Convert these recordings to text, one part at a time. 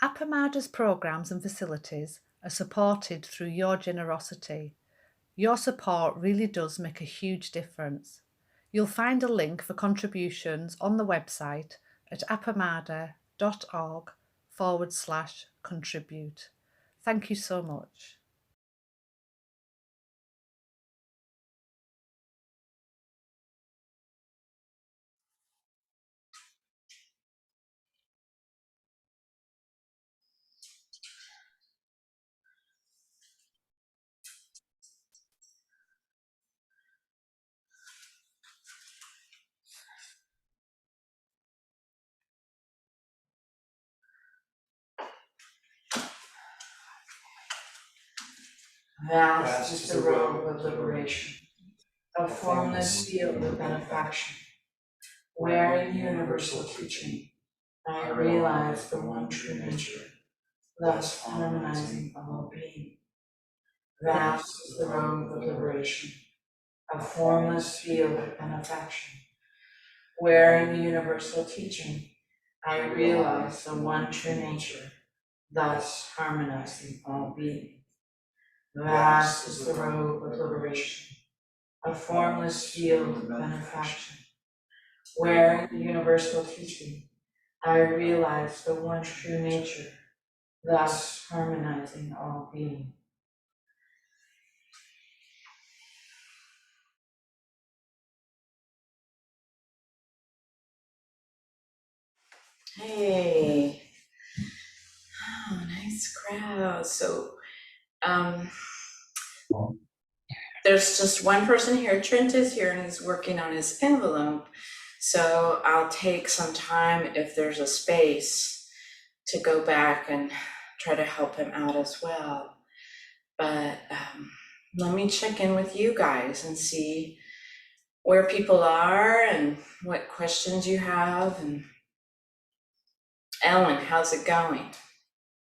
Appamada's programs and facilities are supported through your generosity. Your support really does make a huge difference. You'll find a link for contributions on the website at appamada.org/contribute. Thank you so much. Vast is the road of liberation, a formless field of benefaction, where in universal teaching I realize the one true nature, thus harmonizing all being. Vast is the road of liberation, a formless field of benefaction, where in the universal teaching I realize the one true nature, thus harmonizing all being. Vast is the road of liberation, a formless field of benefaction, where in the universal teaching I realize the one true nature, thus harmonizing all being. Hey, oh, nice crowd. So, there's just one person here. Trent is here and he's working on his envelope. So I'll take some time if there's a space to go back and try to help him out as well. But let me check in with you guys and see where people are and what questions you have. And Ellen, how's it going?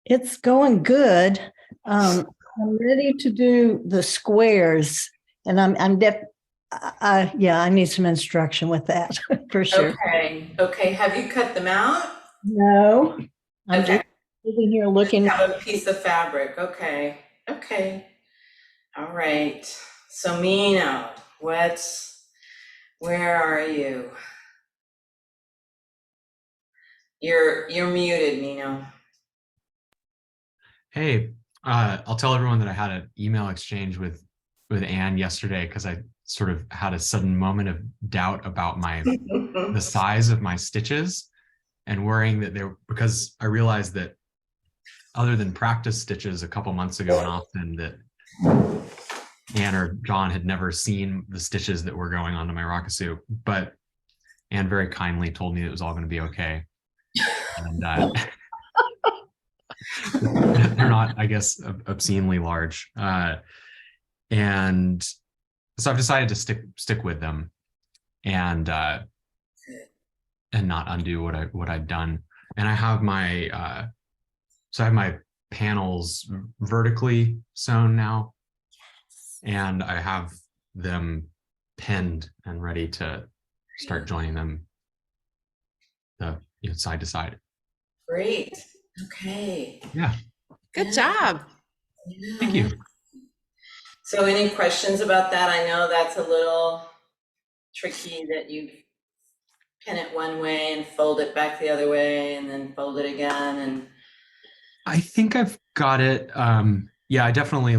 It's going good. I'm ready to do the squares, and I need some instruction with that for sure. Okay. Have you cut them out? No, I'm just sitting here looking. Just have a piece of fabric. Okay. All right. So Mino, where are you? You're muted, Mino. Hey, I'll tell everyone that I had an email exchange with Anne yesterday because I sort of had a sudden moment of doubt about the size of my stitches and worrying that because I realized that other than practice stitches a couple months ago and often that Anne or John had never seen the stitches that were going onto my Rockasoo, but Anne very kindly told me it was all going to be okay. And they're not, I guess, obscenely large. And so I've decided to stick with them and not undo what I'd done. And I have my panels vertically sewn now, and I have them pinned and ready to start joining them side to side. Great. Okay. Yeah. Good job. Yeah. Thank you. So any questions about that? I know that's a little tricky that you pin it one way and fold it back the other way and then fold it again. And I think I've got it. Yeah, I definitely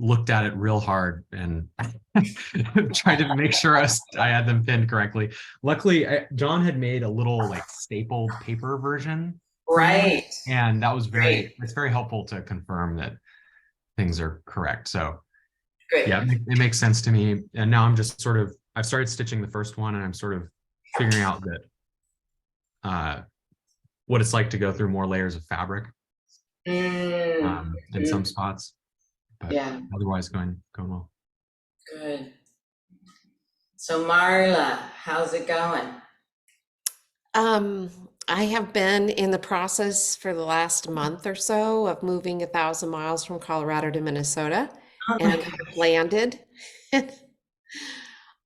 looked at it real hard and tried to make sure I had them pinned correctly. Luckily, John had made a little stapled paper version. Right. And that was it's very helpful to confirm that things are correct. So great. Yeah, it makes sense to me. And now I'm just I've started stitching the first one and I'm sort of figuring out that what it's like to go through more layers of fabric in some spots. But yeah. Otherwise going well. Good. So Marla, how's it going? I have been in the process for the last month or so of moving 1,000 miles from Colorado to Minnesota, and I've landed.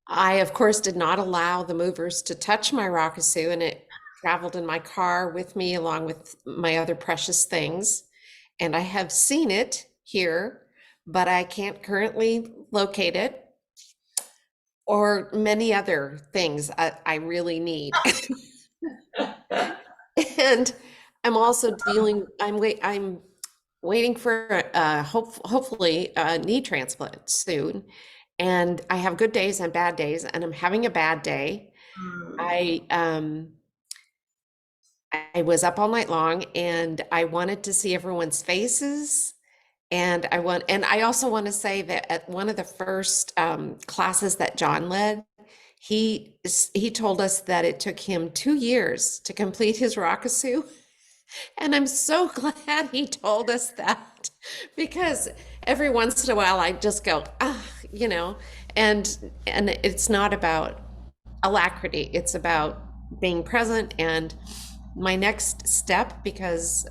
I, of course, did not allow the movers to touch my Rockasoo, and it traveled in my car with me along with my other precious things. And I have seen it here, but I can't currently locate it, or many other things I really need. And I'm also I'm waiting for hopefully a knee transplant soon. And I have good days and bad days, and I'm having a bad day. I was up all night long, and I wanted to see everyone's faces. And I also want to say that at one of the first classes that John led, he told us that it took him 2 years to complete his Rokusu. And I'm so glad he told us that, because every once in a while I just go, and it's not about alacrity. It's about being present. And my next step, because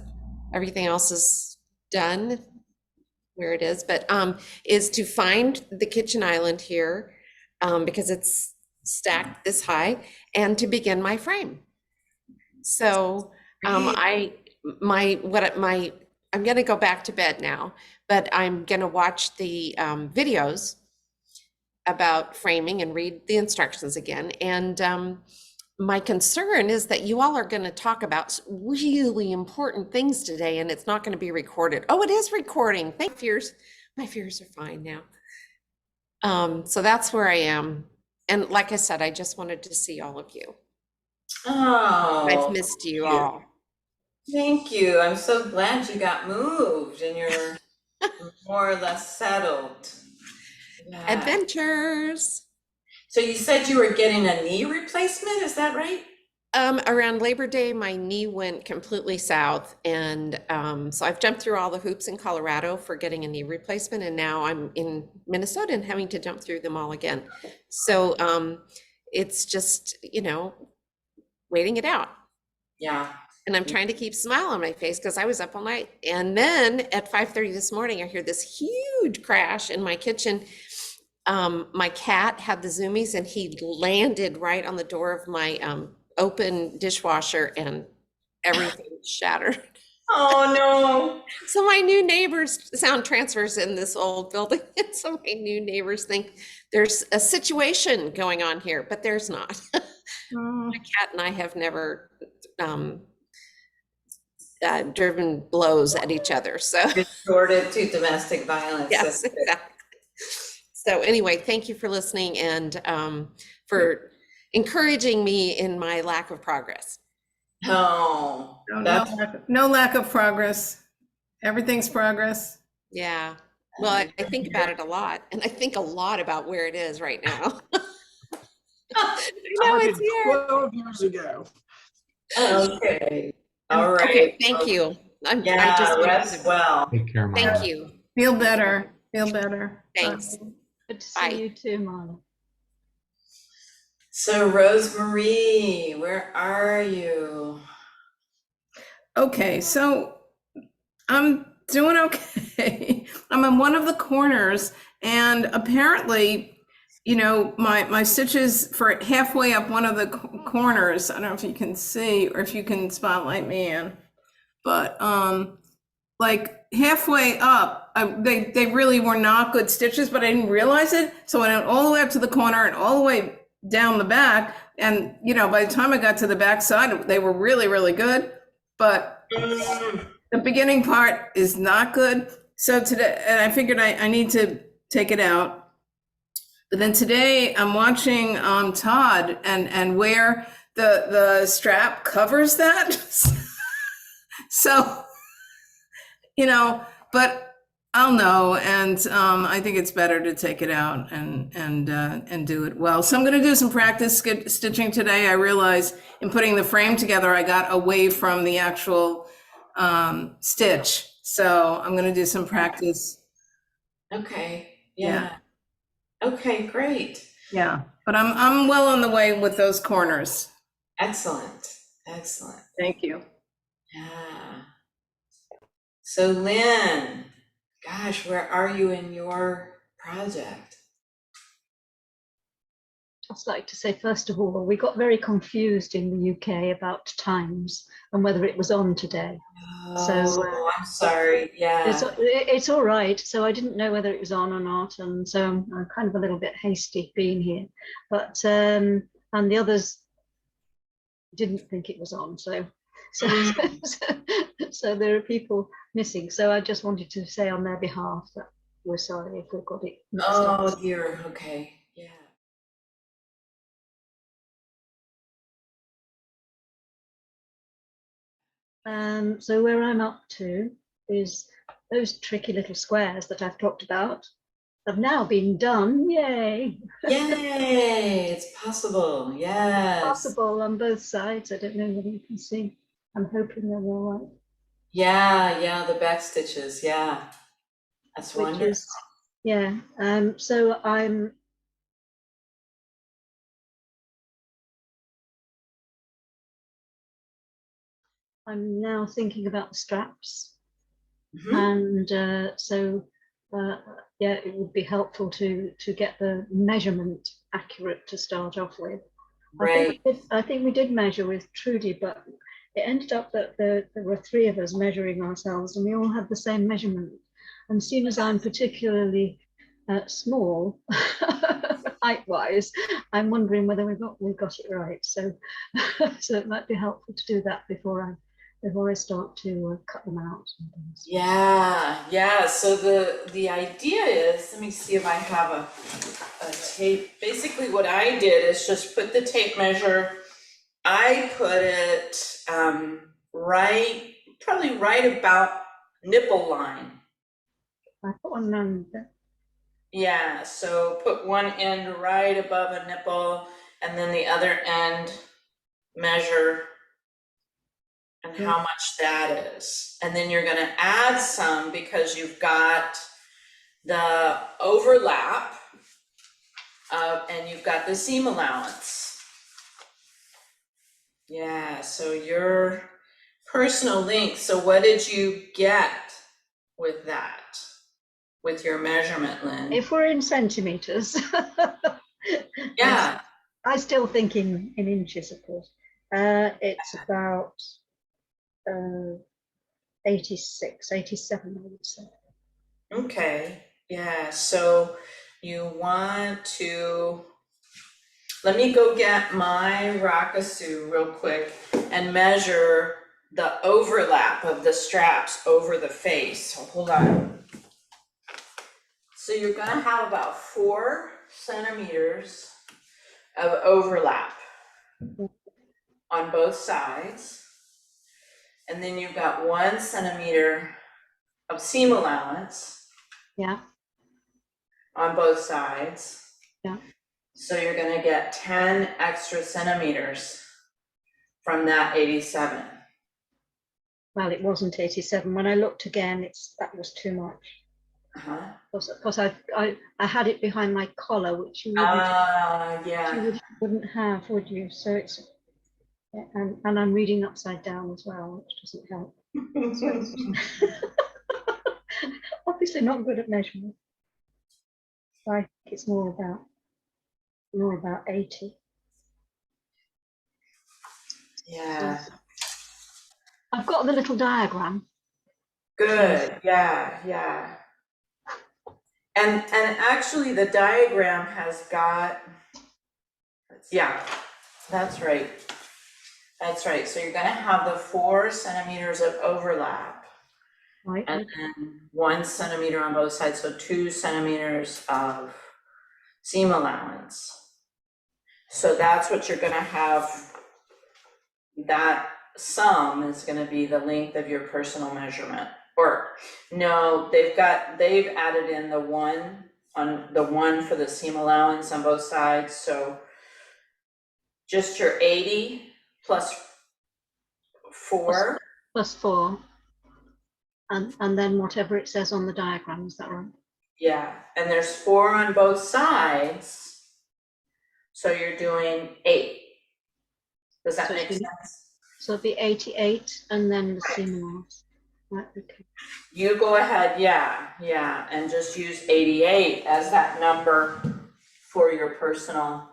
everything else is done where it is to find the kitchen island here, because it's stacked this high, and to begin my frame. So I'm going to go back to bed now, but I'm going to watch the videos about framing and read the instructions again. And my concern is that you all are going to talk about really important things today, and it's not going to be recorded. Oh, it is recording. My fears are fine now. So that's where I am. And like I said, I just wanted to see all of you. Oh, I've missed you all. thank you. I'm so glad you got moved and you're more or less settled. Yeah. Adventures. So you said you were getting a knee replacement, is that right? Around Labor Day, my knee went completely south. And so I've jumped through all the hoops in Colorado for getting a knee replacement. And now I'm in Minnesota and having to jump through them all again. So it's just, waiting it out. Yeah. And I'm trying to keep a smile on my face because I was up all night. And then at 5:30 this morning, I hear this huge crash in my kitchen. My cat had the zoomies, and he landed right on the door of my open dishwasher, and everything shattered. Oh no. So my new neighbors, sound transfers in this old building, and so my new neighbors think there's a situation going on here, but there's not. My cat and I have never driven blows at each other. So resorted to domestic violence. yes, exactly. So anyway, thank you for listening and for encouraging me in my lack of progress. No, No lack of progress. Everything's progress. Yeah. Well, I think about it a lot, and I think a lot about where it is right now. I know it's here. 12 years ago. okay. All right. Okay, thank you. I just rest well. Take care, Mom. Thank you. Feel better. Feel better. Thanks. Good to Bye. see you too, Mom. So Rosemarie, where are you? Okay, so I'm doing okay. I'm in one of the corners, and apparently, my stitches for halfway up one of the corners, I don't know if you can see or if you can spotlight me in, but like halfway up, they really were not good stitches, but I didn't realize it. So I went all the way up to the corner and all the way down the back. And, by the time I got to the back side, they were really, really good. But the beginning part is not good. So today, and I figured I need to take it out. But then today I'm watching Todd and where the strap covers that. So, but I'll know. And I think it's better to take it out and do it well. So I'm going to do some practice stitching today. I realized in putting the frame together, I got away from the actual stitch. So I'm going to do some practice. Okay. Yeah. Okay, great. Yeah, but I'm well on the way with those corners. Excellent. Excellent. Thank you. Yeah. So Lynne, gosh, where are you in your project? just like to say, first of all, we got very confused in the UK about times and whether it was on today. Oh, I'm sorry. Yeah. It's all right. So I didn't know whether it was on or not, and so I'm kind of a little bit hasty being here. But and the others didn't think it was on, so so there are people missing. So I just wanted to say on their behalf that we're sorry if we've got it mixed up. Oh dear. Okay. Yeah. So where I'm up to is those tricky little squares that I've talked about have now been done. Yay! Yay! It's possible. Yes. Possible on both sides. I don't know whether you can see. I'm hoping they're all right. Yeah. Yeah. The back stitches. Yeah. That's wonderful. Yeah. So I'm now thinking about the straps. And yeah, it would be helpful to get the measurement accurate to start off with. Right. I think we did measure with Trudy, but it ended up that there were 3 of us measuring ourselves, and we all had the same measurement. And seeing as I'm particularly small height-wise, I'm wondering whether we got it right. So so it might be helpful to do that before I start to cut them out. Yeah, yeah. So the idea is, let me see if I have a tape. Basically what I did is just put the tape measure. I put it probably right about nipple line. I put one on there. Yeah, so put one end right above a nipple and then the other end measure and how much that is. And then you're gonna add some because you've got the overlap and you've got the seam allowance. Yeah, so your personal length. So what did you get with that? With your measurement, Lynn? If we're in centimeters. Yeah. I still think in inches, of course. It's about 86, 87, I would say. Okay, yeah, so you want to, let me go get my Rakasu real quick and measure the overlap of the straps over the face. So hold on. So you're gonna have about 4 centimeters of overlap on both sides. And then you've got 1 centimeter of seam allowance. Yeah. On both sides. Yeah. So you're gonna get 10 extra centimeters from that 87. Well, it wasn't 87. When I looked again, that was too much. Because I had it behind my collar, which you wouldn't have, would you? So it's, and I'm reading upside down as well, which doesn't help. Obviously not good at measurement. I think it's more about 80. Yeah. So I've got the little diagram. Good. Yeah, yeah. And actually the diagram has got, yeah, that's right. That's right. So you're gonna have the 4 centimeters of overlap. Right. And then 1 centimeter on both sides, so 2 centimeters of seam allowance. So that's what you're gonna have. That sum is gonna be the length of your personal measurement. Or no, they've added in the 1 for the seam allowance on both sides. So just your 80 plus 4. Plus 4. And then whatever it says on the diagram, is that right? Yeah, and there's 4 on both sides. So you're doing 8. Does that make sense? So it'd be 88 and then the seam allowance. Right, okay. You go ahead, yeah, and just use 88 as that number for your personal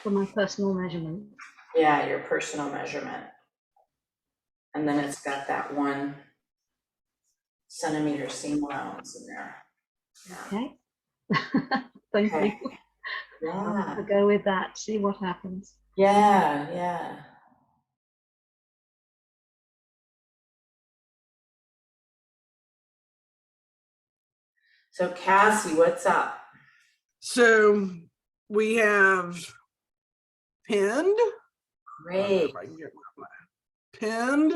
for my personal measurement. Yeah, your personal measurement. And then it's got that 1 centimeter seam allowance in there. Yeah. Okay. Thank Okay. you. Yeah. I'll go with that, see what happens. Yeah, yeah. So Cassie, what's up? So we have pinned. I don't know Great. if I can get my pinned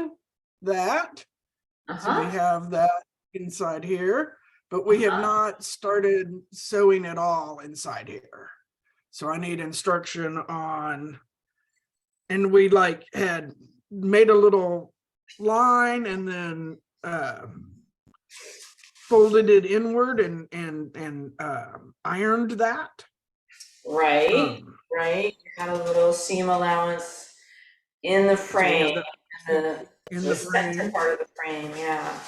that. So we Uh-huh. have that inside here, but we have not started sewing at all inside here. So I need instruction on, and we like had made a little line and then folded it inward and ironed that. Right, right. You got a little seam allowance in the So we have frame, that in in the the center frame. part of the frame, yeah.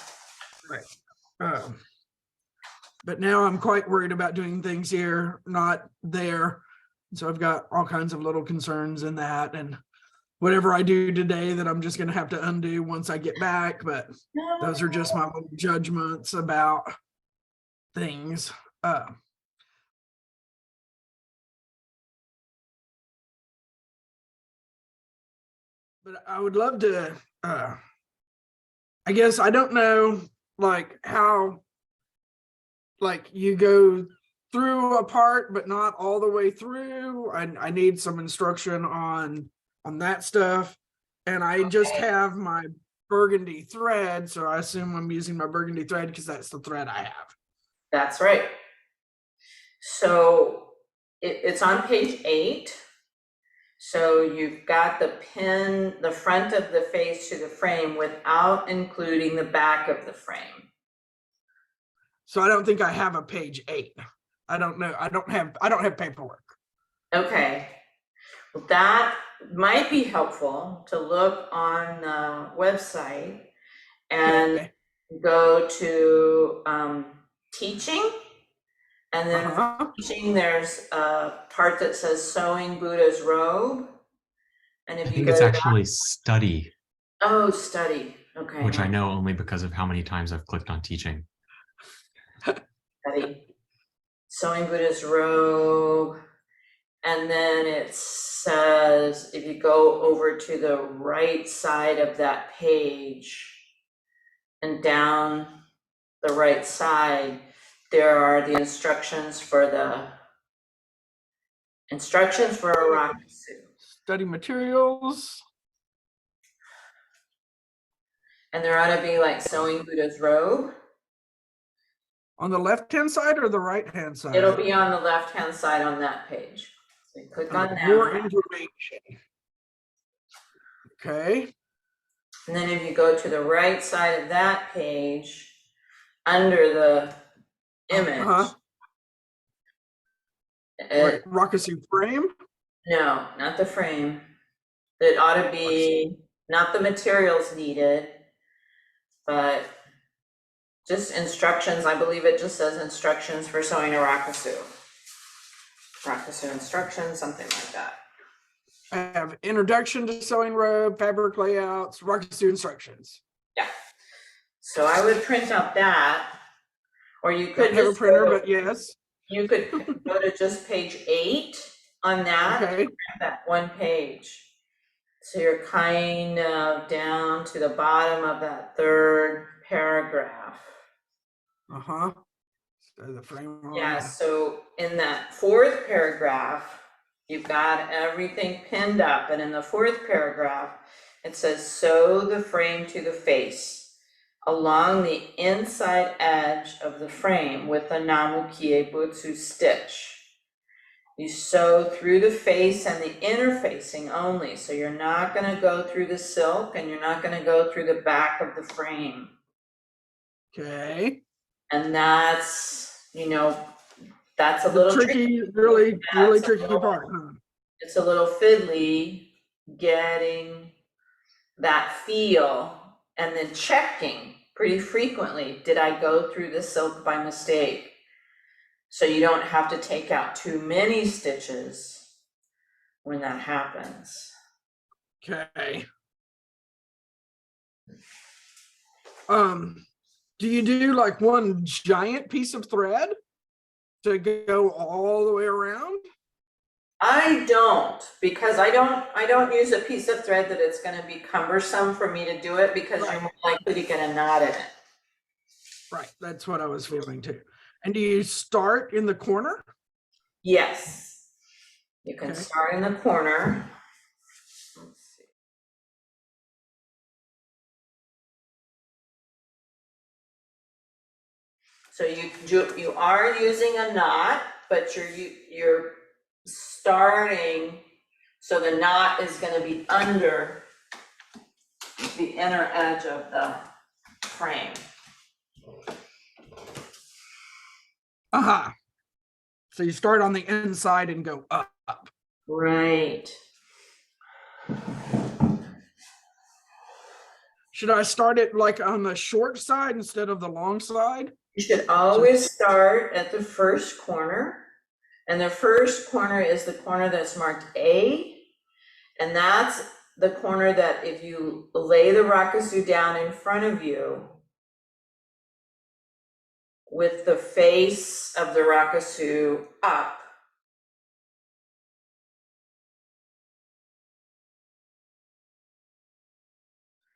Right. But now I'm quite worried about doing things here, not there. So I've got all kinds of little concerns in that, and whatever I do today that I'm just going to have to undo once I get back. But those are just my little judgments about things. But I would love to, I guess I don't know, like how, like you go through a part, but not all the way through. I need some instruction on that stuff. And I just have my burgundy thread. So I assume I'm using my burgundy thread because that's the thread I have. That's right. So it's on page 8. So you've got the pin, the front of the face to the frame without including the back of the frame. So I don't think I have a page 8. I don't know. I don't have paperwork. Okay. Well, that might be helpful to look on the website and Okay. go to teaching, and then Uh-huh. teaching there's a part that says sewing Buddha's robe, and if I you think go it's to actually study, that, study, okay, which I know only because of how many times I've clicked on teaching. study, sewing Buddha's robe, and then it says if you go over to the right side of that page and down the right side, there are the instructions for a rakusu. Study materials. And there ought to be like sewing Buddha's robe. On the left-hand side or the right-hand side? It'll be on the left-hand side on that page. So you click on More that. information. Okay. And then if you go to the right side of that page, under the image, Right. Rakusu frame? no, not the frame. It ought to be not the materials needed, but just instructions. I believe it just says instructions for sewing a rakusu. Rakusu instructions, something like that. I have introduction to sewing robe, fabric layouts, rakusu instructions. Yeah. So I would print out that, or you could Don't have a just printer, but yes. you could go to just page 8 on that, Okay. that one page. So you're kind of down to the bottom of that 3rd paragraph. Uh-huh. So the frame. Yeah, so in that 4th paragraph, you've got everything pinned up, and in the 4th paragraph, it says sew the frame to the face along the inside edge of the frame with a namukie butsu stitch. You sew through the face and the inner facing only, so you're not going to go through the silk and you're not going to go through the back of the frame. Okay. And that's, that's a little tricky. Really tricky part, huh? It's a little fiddly getting that feel and then checking pretty frequently. Did I go through the silk by mistake? So you don't have to take out too many stitches when that happens. Okay. Do you do like one giant piece of thread to go all the way around? I don't, because I don't use a piece of thread that it's going to be cumbersome for me to do it, because Right. you're more likely to get a knot in it. Right, that's what I was feeling too. And do you start in the corner? Yes, you can Okay. start in the corner. Let's see. So you are using a knot, but you're starting, so the knot is going to be under the inner edge of the frame. Aha. So you start on the inside and go up. Right. Should I start it like on the short side instead of the long side? You should always start at the first corner, and the first corner is the corner that's marked A, and that's the corner that if you lay the rakusu down in front of you with the face of the rakusu up,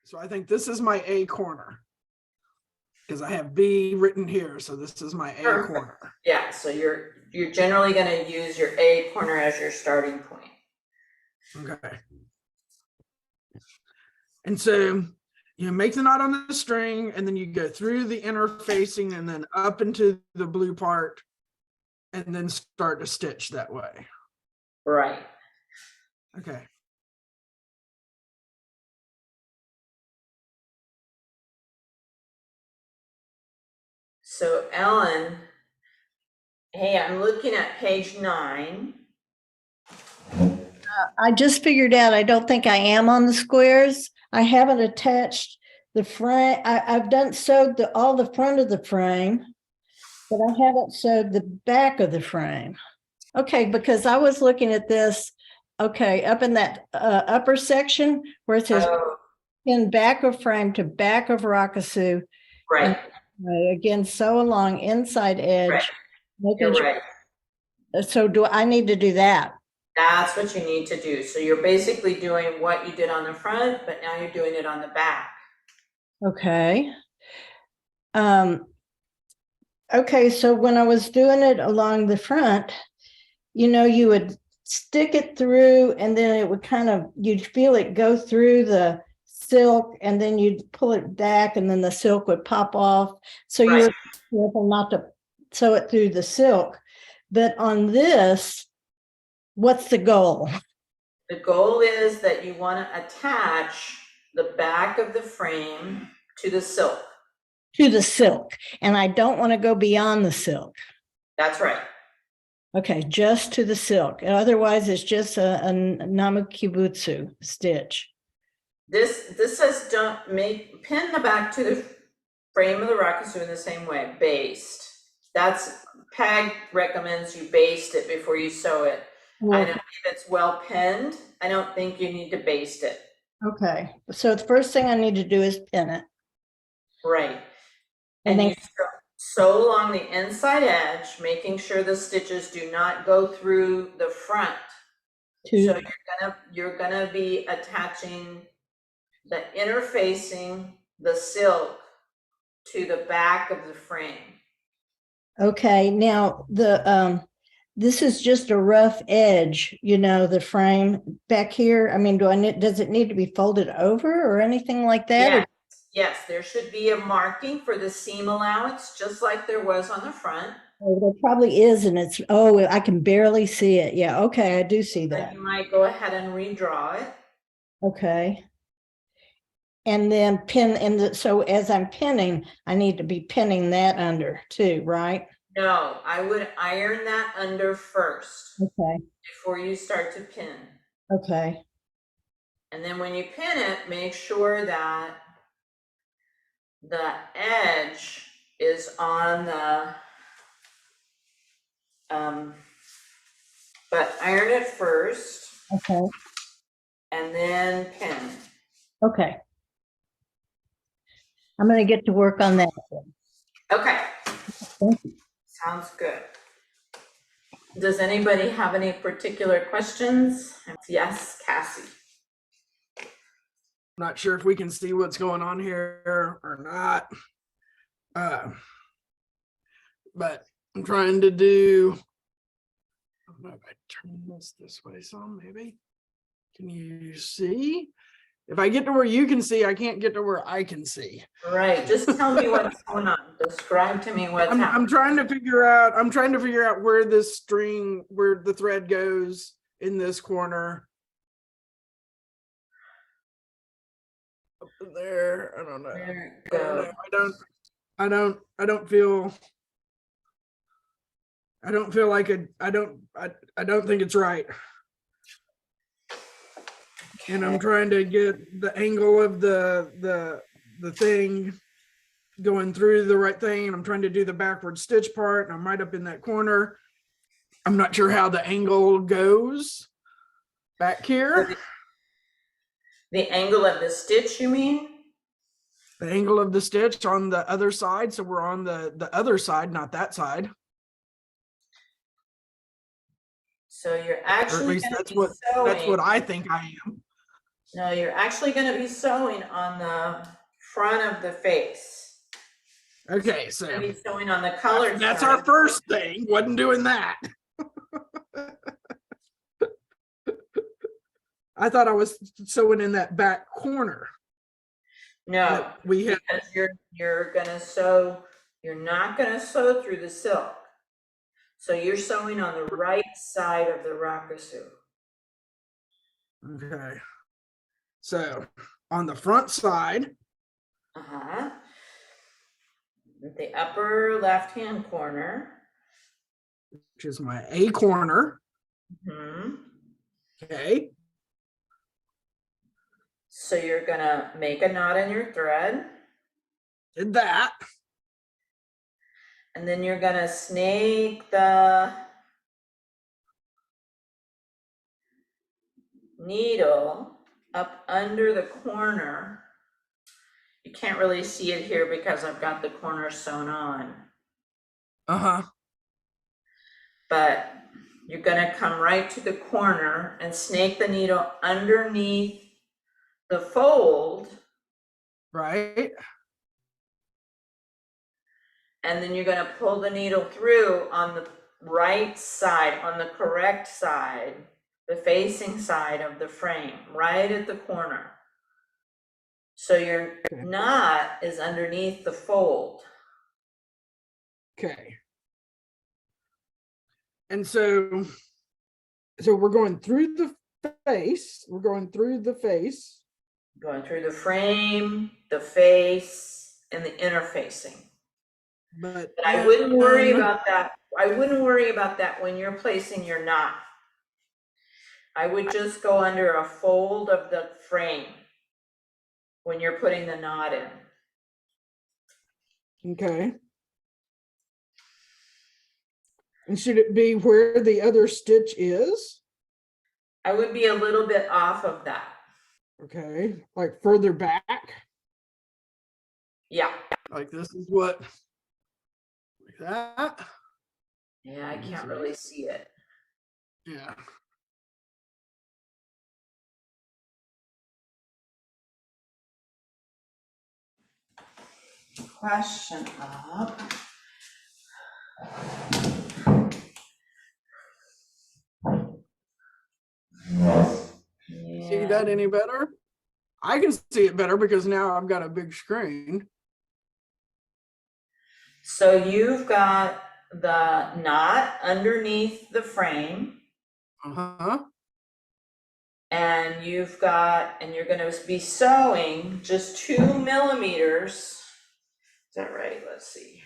So I think this is my A corner because I have B written here. So this is my A Perfect. corner. Yeah, so you're generally going to use your A corner as your starting point. Okay. And so you make the knot on the string, and then you go through the inner facing and then up into the blue part, and then start to stitch that way. Right. Okay. So Ellen, hey, I'm looking at page 9. I just figured out I don't think I am on the squares. I haven't attached the frame. I've done sewed all the front of the frame, but I haven't sewed the back of the frame. Okay, because I was looking at this, okay, up in that upper section where it says in back of frame to back of rakusu. Right. And, again, sew along inside edge. Right. Making You're right. So do I need to do that? That's what you need to do. So you're basically doing what you did on the front, but now you're doing it on the back. Okay. Okay, so when I was doing it along the front, you would stick it through and then it would you'd feel it go through the silk and then you'd pull it back and then the silk would pop off. So you were careful not to sew it through the silk. But on this, what's the goal? The goal is that you want to attach the back of the frame to the silk. To the silk. And I don't want to go beyond the silk. That's right. Okay, just to the silk. Otherwise, it's just a namukibutsu stitch. This says don't pin the back to the frame of the rakusu in the same way, based. Peg recommends you baste it before you sew it. Well, I know if it's well pinned, I don't think you need to baste it. Okay, so the first thing I need to do is pin it. Right. And then you sew along the inside edge, making sure the stitches do not go through the front. So you're gonna be attaching the interfacing the silk to the back of the frame. Okay, now this is just a rough edge, the frame back here. I mean, does it need to be folded over or anything like that? Yes, there should be a marking for the seam allowance, just like there was on the front. Oh, there probably is, and I can barely see it. Yeah, okay, I do see that. And you might go ahead and redraw it. Okay. And then so as I'm pinning, I need to be pinning that under too, right? No, I would iron that under first. Okay. Before you start to pin. Okay. And then when you pin it, make sure that the edge is on the, but iron it first. Okay, and then pin. okay. I'm gonna get to work on that. Okay, Thank you. sounds good. Does anybody have any particular questions? Yes, Cassie. I'm not sure if we can see what's going on here or not. But I'm trying to do, I don't know if I turn this way some, maybe. Can you see? If I get to where you can see, I can't get to where I can see. Right, just tell me what's going on. Describe to me what's I'm happening. trying to figure out where this string, where the thread goes in this corner. Up there, I don't know. There I you don't go. know. I don't feel like I don't think it's right. And I'm trying to get the angle of the thing going through the right thing, and I'm trying to do the backward stitch part, and I'm right up in that corner. I'm not sure how the angle goes back here. The angle of the stitch, you mean? The angle of the stitch on the other side, so we're on the other side, not that side. So you're Or at actually least going to that's be what sewing. I think I am. No, you're actually going to be sewing on the front of the face. Okay, so You're going to be sewing on the colored that's side. our first thing. Wasn't doing that. I thought I was sewing in that back corner. No, that we had. because you're gonna sew, you're not gonna sew through the silk. So you're sewing on the right side of the rakusu. Okay. So on the front side. Uh-huh. The upper left-hand corner. Which is my A corner. Mm-hmm. Okay. So you're gonna make a knot in your thread. Did that. And then you're gonna snake the needle up under the corner. You can't really see it here because I've got the corner sewn on. Uh-huh. But you're gonna come right to the corner and snake the needle underneath the fold. Right. And then you're gonna pull the needle through on the right side, on the correct side, the facing side of the frame, right at the corner. So your knot is underneath the fold. Okay. And so we're going through the face. We're going through the face. Going through the frame, the face, and the interfacing. But I wouldn't worry about that. I wouldn't worry about that when you're placing your knot. I would just go under a fold of the frame when you're putting the knot in. Okay. And should it be where the other stitch is? I would be a little bit off of that. Okay, like further back. Yeah. Like this is what, like that. Yeah, I can't really see it. Yeah. Question up. See that any better? I can see it better because now I've got a big screen. So you've got the knot underneath the frame. Uh-huh. And you're gonna be sewing just 2 millimeters. Is that right? Let's see.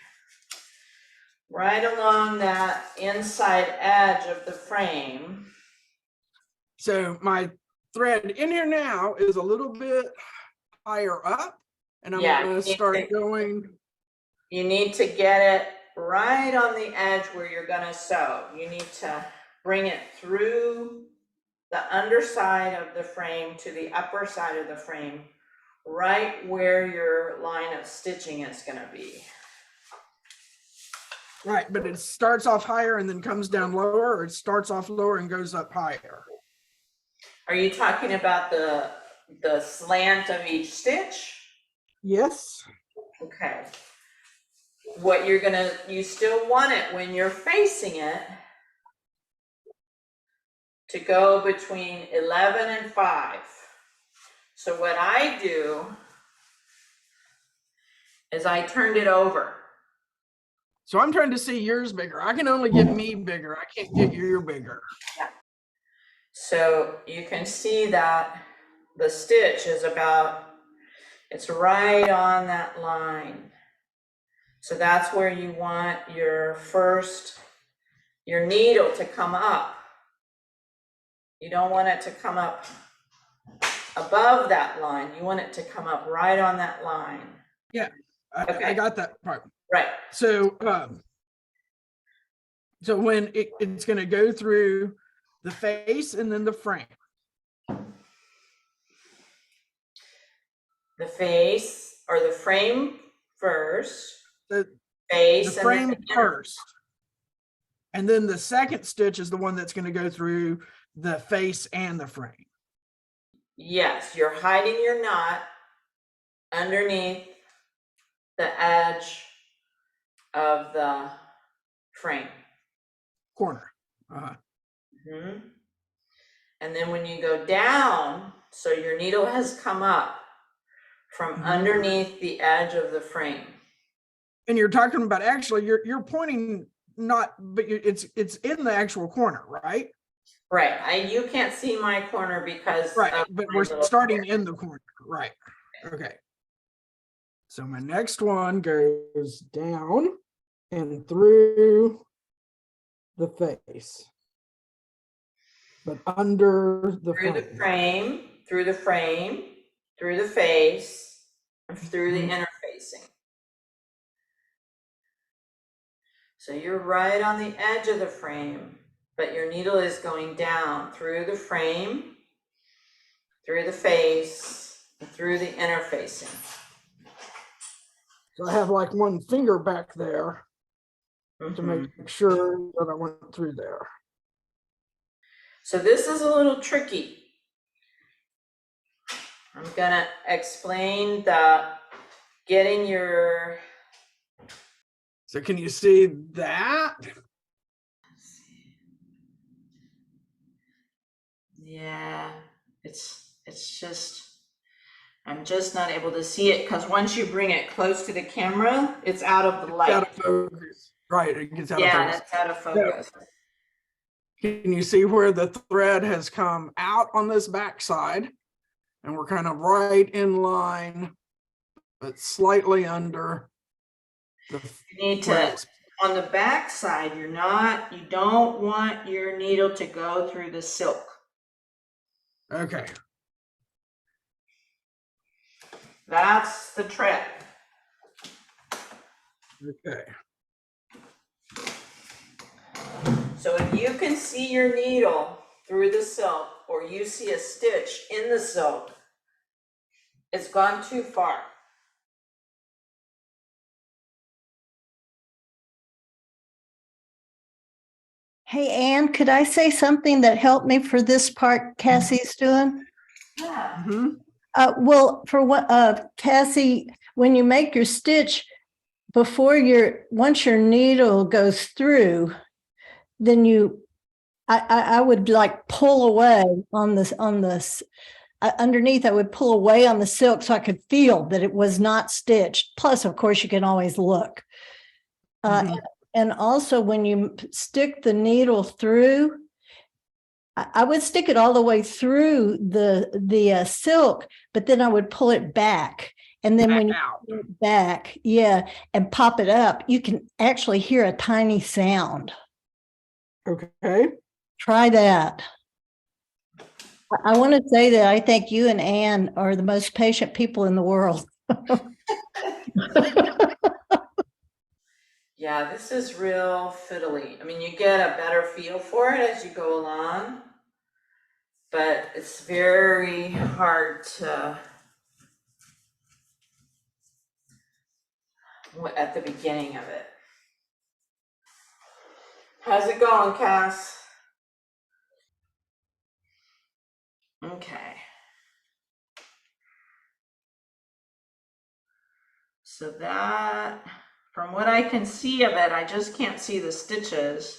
Right along that inside edge of the frame. So my thread in here now is a little bit higher up, and I'm going to start going. You need to get it right on the edge where you're gonna sew. You need to bring it through the underside of the frame to the upper side of the frame, right where your line of stitching is going to be. Right, but it starts off higher and then comes down lower, or it starts off lower and goes up higher? Are you talking about the slant of each stitch? Yes. Okay. What you're gonna, you still want it when you're facing it to go between 11 and 5. So what I do is I turned it over. So I'm trying to see yours bigger. I can only get me bigger. I can't get you bigger. So you can see that the stitch is about, it's right on that line. So that's where you want your your needle to come up. You don't want it to come up above that line. You want it to come up right on that line. Yeah, Okay. I got that part. Right. So, so when it's going to go through the face and then the frame. The face or the frame first. The Face and frame then the first. And then the second stitch is the one that's going to go through the face and the frame. Yes, you're hiding your knot underneath the edge of the frame. Corner. And then when you go down, so your needle has come up from underneath the edge of the frame. And you're talking about, actually, you're pointing not, but it's in the actual corner, right? Right. You can't see my corner because right, but we're starting in the corner, right? Okay. So my next one goes down and through the face, but under the through the frame, through the frame, through the face, and through the interfacing. So you're right on the edge of the frame, but your needle is going down through the frame, through the face, and through the interfacing. So I have like one finger back there to make sure that I went through there. So this is a little tricky. I'm gonna explain the getting your. So can you see that? Yeah, it's just, I'm just not able to see it because once you bring it close to the camera, it's out of the light. It's out of focus. Right, it gets out of focus. Yeah, it's out of focus. So, can you see where the thread has come out on this back side? And we're kind of right in line, but slightly under the You need to, on the back side, you don't want your needle to go through the silk. Okay. That's the trick. Okay. So if you can see your needle through the silk, or you see a stitch in the silk, it's gone too far. Hey, Anne, could I say something that helped me for this part Cassie's doing? Yeah. Well, for what, Cassy, when you make your stitch, once your needle goes through, then I would like pull away on this, underneath, I would pull away on the silk so I could feel that it was not stitched. Plus, of course, you can always look. And also when you stick the needle through, I would stick it all the way through the silk, but then I would pull it back. And then when you pull it back, and pop it up, you can actually hear a tiny sound. Okay. Try that. I want to say that I think you and Anne are the most patient people in the world. Yeah, this is real fiddly. I mean, you get a better feel for it as you go along. but it's very hard to, at the beginning of it. How's it going, Cass? Okay. So that, from what I can see of it, I just can't see the stitches.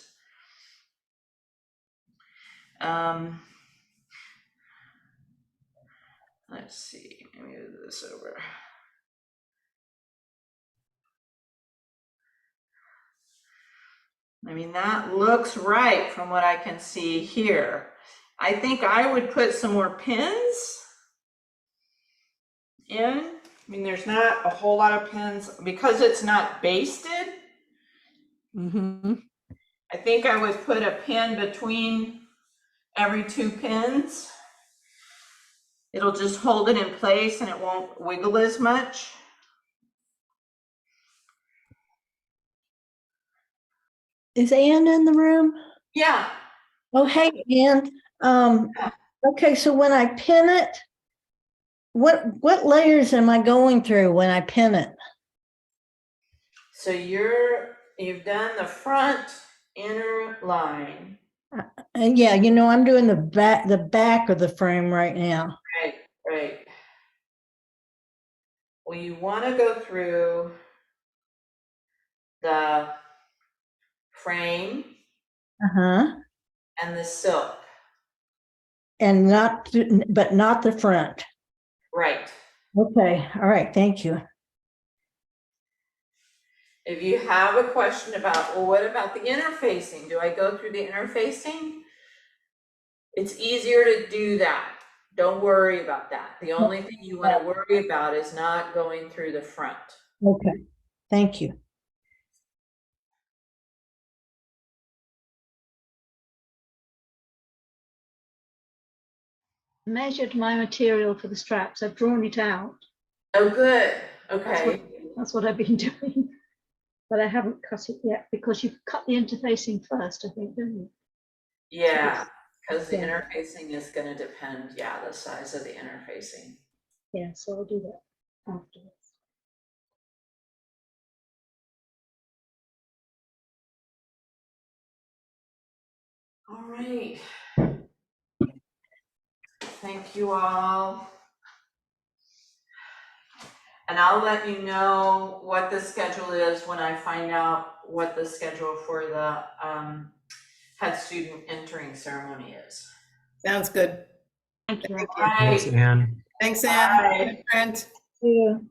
Let's see, let me move this over. I mean, that looks right from what I can see here. I think I would put some more pins in. I mean, there's not a whole lot of pins because it's not basted. Mm-hmm. I think I would put a pin between every 2 pins. It'll just hold it in place and it won't wiggle as much. Is Ann in the room? Yeah. Oh, hey, Ann. Okay, so when I pin it, what layers am I going through when I pin it? So you've done the front inner line. And yeah, I'm doing the back of the frame right now. Right. Well, you want to go through the frame Uh-huh. and the silk. And but not the front. Right. Okay, all right, thank you. If you have a question about, well, what about the interfacing? Do I go through the interfacing? It's easier to do that. Don't worry about that. The only thing you want to worry about is not going through the front. Okay, thank you. Measured my material for the straps. I've drawn it out. Oh, good. Okay. That's what I've been doing. But I haven't cut it yet because you cut the interfacing first, I think, don't you? Yeah, because the Yeah. interfacing is going to depend, the size of the interfacing. Yeah, so I'll do that afterwards. All right. Thank you all. And I'll let you know what the schedule is when I find out what the schedule for the head student entering ceremony is. Sounds good. Thank you. Thank you. All Thanks, right. Ann. Thanks, Ann. Bye. Brent. See you.